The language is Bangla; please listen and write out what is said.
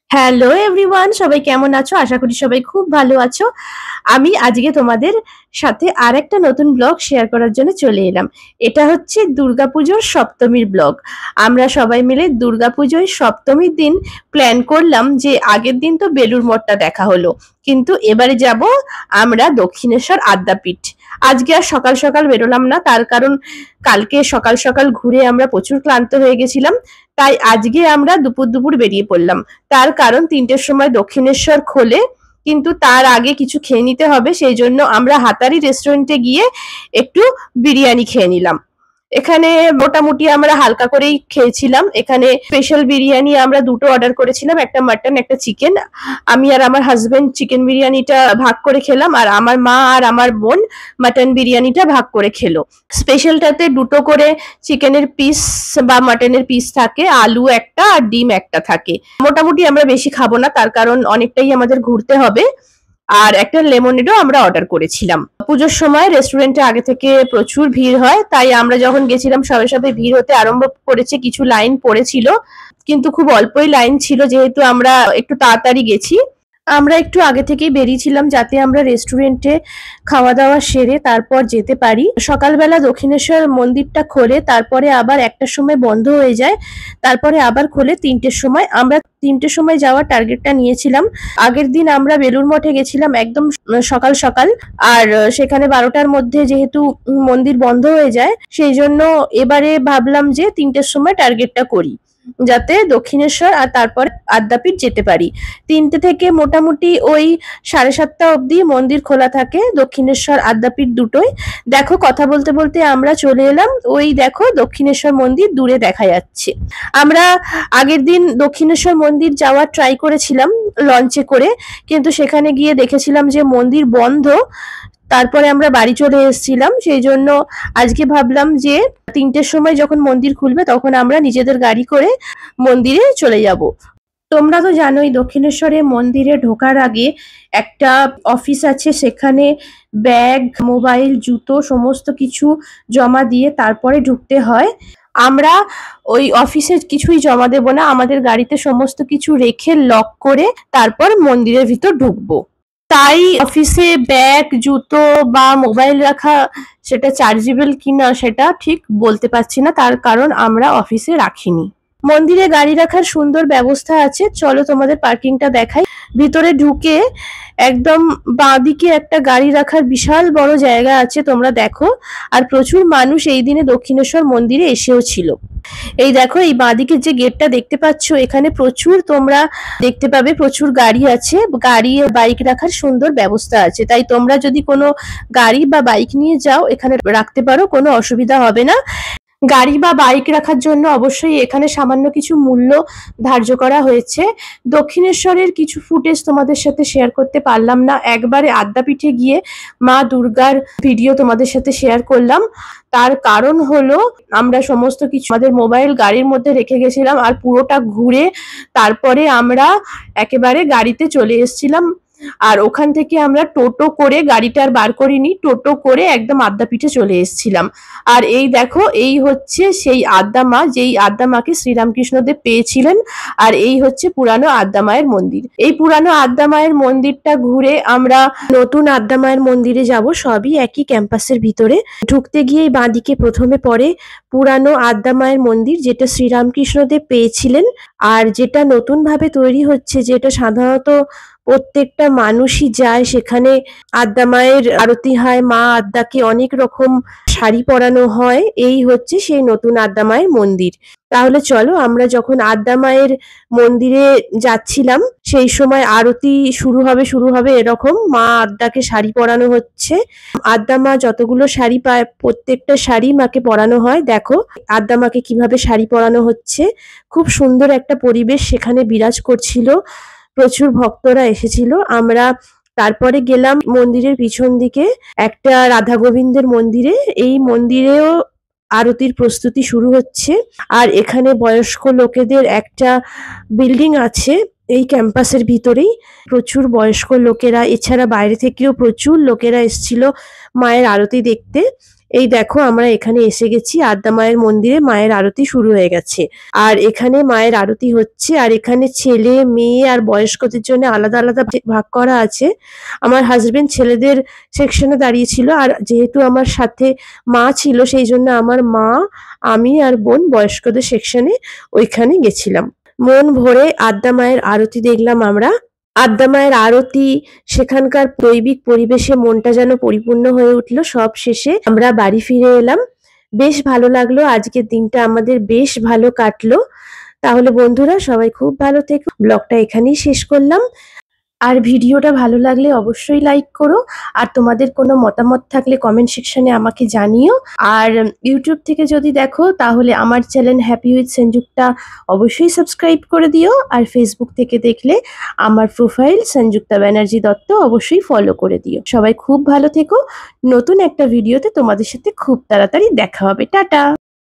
হ্যালো এভরিওয়ান, সবাই কেমন আছো? আশা করি সবাই খুব ভালো আছো। আমি আজকে তোমাদের সাথে আরেকটা নতুন ব্লগ শেয়ার করার জন্য চলে এলাম। এটা হচ্ছে দুর্গাপুজোর সপ্তমীর ব্লগ। আমরা সবাই মিলে দুর্গাপুজোয় সপ্তমীর দিন প্ল্যান করলাম যে আগের দিন তো বেলুড় মঠটা দেখা হলো, কিন্তু এবারে যাব আমরা দক্ষিণেশ্বর আদ্যাপীঠ। আজকে আর সকাল সকাল বেরোলাম না, তার কারণ কালকে সকাল সকাল ঘুরে আমরা প্রচুর ক্লান্ত হয়ে গেছিলাম। তাই আজকে আমরা দুপুর দুপুর বেরিয়ে পড়লাম। তার কারণ ৩টের সময় দক্ষিণেশ্বর খোলে, কিন্তু তার আগে কিছু খেয়ে নিতে হবে, সেই জন্য আমরা হাতারি রেস্টুরেন্টে গিয়ে একটু বিরিয়ানি খেয়ে নিলাম। এখানে মোটামুটি আমরা হালকা করেই খেয়েছিলাম। এখানে স্পেশাল বিরিয়ানি আমরা দুটো অর্ডার করেছিলাম, একটা মাটন একটা চিকেন। আমি আর আমার হাজবেন্ড চিকেন বিরিয়ানিটা ভাগ করে খেলাম, আর আমার মা আর আমার বোন মাটন বিরিয়ানিটা ভাগ করে খেলো। স্পেশালটাতে দুটো করে চিকেনের পিস বা মাটনের পিস থাকে, আলু একটা আর ডিম একটা থাকে। মোটামুটি আমরা বেশি খাবো না, তার কারণ অনেকটাই আমাদের ঘুরতে হবে। আর একটা লেমনেডও আমরা অর্ডার করেছিলাম। পুজোর সময় রেস্টুরেন্টে আগে থেকে প্রচুর ভিড় হয়, তাই আমরা যখন গেছিলাম সবে সবে ভিড় হতে আরম্ভ করেছে, কিছু লাইন পড়েছিল, কিন্তু খুব অল্পই লাইন ছিল যেহেতু আমরা একটু তাড়াতাড়ি গেছি। আমরা একটু আগে থেকেই বেরিয়েছিলাম যাতে আমরা রেস্টুরেন্টে খাওয়া দাওয়া সেরে তারপর যেতে পারি। সকালবেলা দক্ষিণেশ্বর মন্দিরটা খোলে, তারপরে আবার ১টার সময় বন্ধ হয়ে যায়, তারপরে আবার খোলে ৩টের সময়। আমরা ৩টের সময় যাওয়ার টার্গেটটা নিয়েছিলাম। আগের দিন আমরা বেলুড় মঠে গেছিলাম একদম সকাল সকাল, আর সেখানে ১২টার মধ্যে যেহেতু মন্দির বন্ধ হয়ে যায়, সেই জন্য এবারে ভাবলাম যে ৩টের সময় টার্গেটটা করি, যাতে দক্ষিণেশ্বর আর তারপর আদ্যাপীঠ যেতে পারি। ৩টে থেকে মোটামুটি ওই ৭:৩০ অবধি মন্দির খোলা থাকে, দক্ষিণেশ্বর আদ্যাপীঠ দুটোই। দেখো, কথা বলতে বলতে আমরা চলে এলাম, ওই দেখো দক্ষিণেশ্বর মন্দির দূরে দেখা যাচ্ছে। আমরা আগের দিন দক্ষিণেশ্বর মন্দির যাওয়ার ট্রাই করেছিলাম লঞ্চে করে, কিন্তু সেখানে গিয়ে দেখেছিলাম যে মন্দির বন্ধ। তারপরে আমরা বাড়ি চলে এসেছিলাম, সেই জন্য আজকে ভাবলাম যে ৩টের সময় যখন মন্দির খুলবে তখন আমরা নিজেদের গাড়ি করে মন্দিরে চলে যাব। তোমরা তো জানোই দক্ষিণেশ্বরে মন্দিরে ঢোকার আগে একটা অফিস আছে, সেখানে ব্যাগ, মোবাইল, জুতো সমস্ত কিছু জমা দিয়ে তারপরে ঢুকতে হয়। আমরা ওই অফিসে কিছুই জমা দেব না, আমাদের গাড়িতে সমস্ত কিছু রেখে লক করে তারপর মন্দিরের ভিতর ঢুকবো। তাই অফিসে ব্যাগ, জুতো বা মোবাইল রাখা সেটা চার্জেবল কিনা সেটা ঠিক বলতে পারছি না, তার কারণ আমরা অফিসে রাখিনি। মন্দিরে গাড়ি রাখার সুন্দর ব্যবস্থা আছে, চলো তোমাদের পার্কিংটা দেখাই। ভিতরে ঢুকে একদম বাঁদিকে একটা গাড়ি রাখার বিশাল বড় জায়গা আছে, তোমরা দেখো। আর প্রচুর মানুষ এই দিনে দক্ষিণেশ্বর মন্দিরে এসেও ছিল। এই দেখো, এই বাঁদিকের যে গেটটা দেখতে পাচ্ছ, এখানে প্রচুর তোমরা দেখতে পাবে প্রচুর গাড়ি আছে, গাড়ি বাইক রাখার সুন্দর ব্যবস্থা আছে। তাই তোমরা যদি কোনো গাড়ি বা বাইক নিয়ে যাও এখানে রাখতে পারো, কোনো অসুবিধা হবে না। গাড়ি বা বাইক রাখার জন্য অবশ্যই এখানে সামান্য কিছু মূল্য ধার্য করা হয়েছে। দক্ষিণেশ্বরের কিছু ফুটেজ তোমাদের সাথে শেয়ার করতে পারলাম না, একবারে আদ্যাপীঠে গিয়ে মা দুর্গার ভিডিও তোমাদের সাথে শেয়ার করলাম। তার কারণ হলো আমরা সমস্ত কিছু আমাদের মোবাইল গাড়ির মধ্যে রেখে গেছিলাম, আর পুরোটা ঘুরে তারপরে আমরা একেবারে গাড়িতে চলে এসেছিলাম। আর ওখান থেকে আমরা টোটো করে, গাড়িটা আর বার করিনি, টোটো করে একদম আদ্যাপীঠে চলে এসেছিলাম। আর এই দেখো, এই হচ্ছে সেই আদ্যা মা, যেই আদ্যা মাকে শ্রীরামকৃষ্ণদেব পেয়েছিলেন। আর এই হচ্ছে পুরানো আদ্যা মায়ের মন্দির। এই পুরানো আদ্যা মায়ের মন্দিরটা ঘুরে আমরা নতুন আদ্যা মায়ের মন্দিরে যাব, সবই একই ক্যাম্পাসের ভিতরে। ঢুকতে গিয়ে বাঁদিকে প্রথমে পড়ে পুরানো আদ্যা মায়ের মন্দির, যেটা শ্রীরামকৃষ্ণদেব পেয়েছিলেন। আর যেটা নতুন ভাবে তৈরি হচ্ছে, যেটা সাধারণত প্রত্যেকটা মানুষই যায়, সেখানে আদ্যা মায়ের আরতি হয়, মা আদ্যাকে অনেক রকম শাড়ি পরানো হয়। এই হচ্ছে সেই নতুন আদ্যা মায়ের মন্দির। তাহলে চলো, আমরা যখন আদ্যা মায়ের মন্দিরে যাচ্ছিলাম সেই সময় আরতি শুরু হবে এরকম, মা আদ্যাকে শাড়ি পরানো হচ্ছে। আদ্যা মা যতগুলো শাড়ি পায় প্রত্যেকটা শাড়ি মাকে পরানো হয়। দেখো আদ্যা মাকে কিভাবে শাড়ি পরানো হচ্ছে, খুব সুন্দর একটা পরিবেশ সেখানে বিরাজ করছিল, প্রচুর ভক্তরা এসেছিল। আমরা তারপরে গেলাম মন্দিরের পিছন দিকে একটা রাধা গোবিন্দের মন্দিরে। এই মন্দিরেও আরতির প্রস্তুতি শুরু হচ্ছে। আর এখানে বয়স্ক লোকেদের একটা বিল্ডিং আছে এই ক্যাম্পাসের ভিতরেই, প্রচুর বয়স্ক লোকেরা, এছাড়া বাইরে থেকেও প্রচুর লোকেরা এসেছিল মায়ের আরতি দেখতে। এই দেখো আমরা এখানে এসে গেছি, আদ্যা মায়ের মন্দিরে মায়ের আরতি শুরু হয়ে গেছে। আর এখানে মায়ের আরতি হচ্ছে, আর এখানে ছেলে মেয়ে আর বয়স্কদের জন্য আলাদা আলাদা ভাগ করা আছে। আমার হাজবেন্ড ছেলেদের সেকশনে দাঁড়িয়েছিল, আর যেহেতু আমার সাথে মা ছিল সেই জন্য আমার মা, আমি আর বোন বয়স্কদের সেকশনে ওইখানে গেছিলাম। মন ভরে আদ্যা মায়ের আরতি দেখলাম আমরা। আদ্যা মায়ের আরতি, সেখানকার দৈবিক পরিবেশে মনটা যেন পরিপূর্ণ হয়ে উঠলো। সব শেষে আমরা বাড়ি ফিরে এলাম। বেশ ভালো লাগলো, আজকের দিনটা আমাদের বেশ ভালো কাটলো। তাহলে বন্ধুরা সবাই খুব ভালো থেকো। ব্লগটা এখানেই শেষ করলাম। আর ভিডিওটা ভালো লাগলে অবশ্যই লাইক করো, আর তোমাদের কোনো মতামত থাকলে কমেন্ট সেকশনে আমাকে জানিও। আর ইউটিউব থেকে যদি দেখো তাহলে আমার চ্যানেল হ্যাপি উইথ সঞ্জুক্তা অবশ্যই সাবস্ক্রাইব করে দিও, আর ফেসবুক থেকে দেখলে আমার প্রোফাইল সঞ্জুক্তা ব্যানার্জি দত্ত অবশ্যই ফলো করে দিও। সবাই খুব ভালো থেকো। নতুন একটা ভিডিওতে তোমাদের সাথে খুব তাড়াতাড়ি দেখা হবে। টাটা।